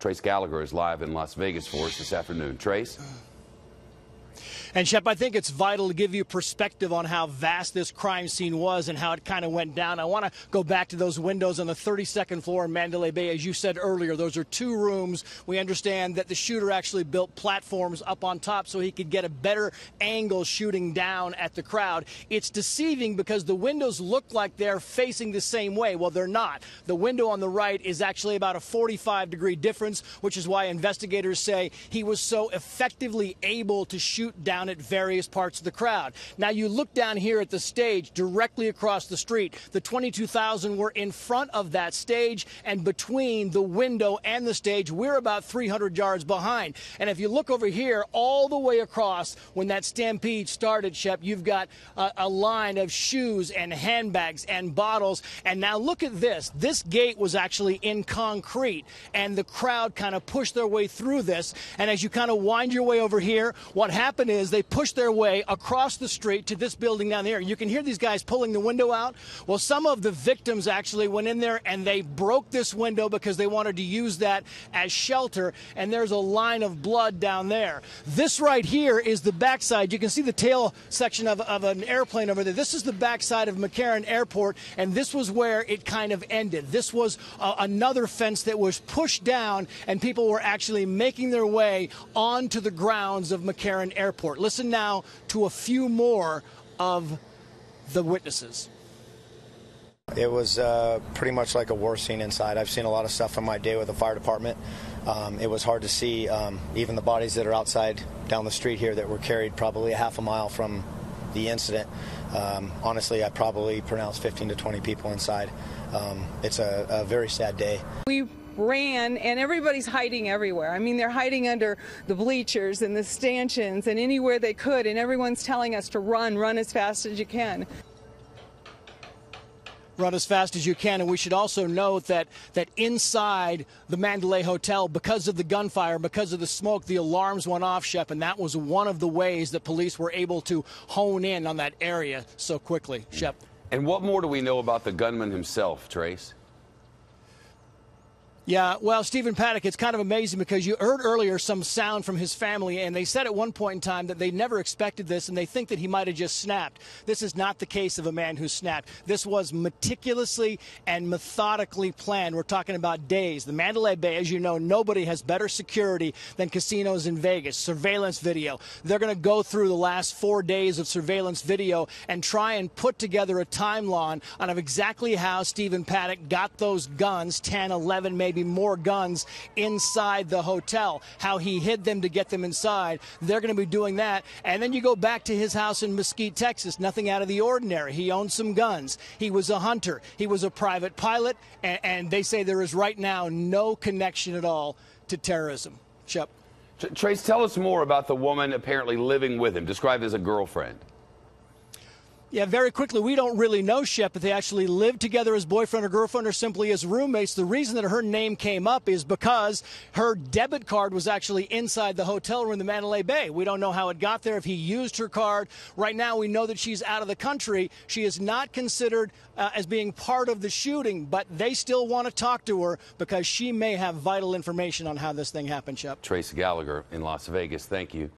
Trace Gallagher is live in Las Vegas for us this afternoon. Trace? And, Shep, I think it's vital to give you perspective on how vast this crime scene was and how it kind of went down. I want to go back to those windows on the 32nd floor in Mandalay Bay. As you said earlier, those are 2 rooms. We understand that the shooter actually built platforms up on top so he could get a better angle shooting down at the crowd. It's deceiving because the windows look like they're facing the same way. Well, they're not. The window on the right is actually about a 45-degree difference, which is why investigators say he was so effectively able to shoot down at various parts of the crowd. Now, you look down here at the stage directly across the street. The 22,000 were in front of that stage, and between the window and the stage, we're about 300 yards behind. And if you look over here, all the way across, when that stampede started, Shep, you've got a line of shoes and handbags and bottles. And now look at this. This gate was actually in concrete, and the crowd kind of pushed their way through this. And as you kind of wind your way over here, what happened is they pushed their way across the street to this building down there. You can hear these guys pulling the window out. Well, some of the victims actually went in there and they broke this window because they wanted to use that as shelter. And there's a line of blood down there. This right here is the backside. You can see the tail section of an airplane over there. This is the backside of McCarran Airport, and this was where it kind of ended. This was another fence that was pushed down, and people were actually making their way onto the grounds of McCarran Airport. Listen now to a few more of the witnesses. It was pretty much like a war scene inside. I've seen a lot of stuff in my day with the fire department. It was hard to see even the bodies that are outside down the street here that were carried probably a half a mile from the incident. Honestly, I probably pronounced 15 to 20 people inside. It's a very sad day. We ran, and everybody's hiding everywhere. I mean, they're hiding under the bleachers and the stanchions and anywhere they could, and everyone's telling us to run as fast as you can. Run as fast as you can. And we should also note that inside the Mandalay Hotel, because of the gunfire, because of the smoke, the alarms went off, Shep, and that was one of the ways that police were able to hone in on that area so quickly, Shep. And what more do we know about the gunman himself, Trace? Yeah, well, Stephen Paddock, it's kind of amazing because you heard earlier some sound from his family, and they said at one point in time that they never expected this, and they think that he might have just snapped. This is not the case of a man who snapped. This was meticulously and methodically planned. We're talking about days. The Mandalay Bay, as you know, nobody has better security than casinos in Vegas. Surveillance video. They're going to go through the last 4 days of surveillance video and try and put together a timeline on exactly how Stephen Paddock got those guns, 10, 11, maybe more guns inside the hotel, how he hid them to get them inside. They're going to be doing that. And then you go back to his house in Mesquite, Texas, nothing out of the ordinary. He owned some guns. He was a hunter. He was a private pilot. And they say there is right now no connection at all to terrorism. Shep. Trace, tell us more about the woman apparently living with him, described as a girlfriend. Yeah, very quickly, we don't really know, Shep, if they actually lived together as boyfriend or girlfriend or simply as roommates. The reason that her name came up is because her debit card was actually inside the hotel room in the Mandalay Bay. We don't know how it got there, if he used her card. Right now, we know that she's out of the country. She is not considered as being part of the shooting, but they still want to talk to her because she may have vital information on how this thing happened, Shep. Trace Gallagher in Las Vegas, thank you.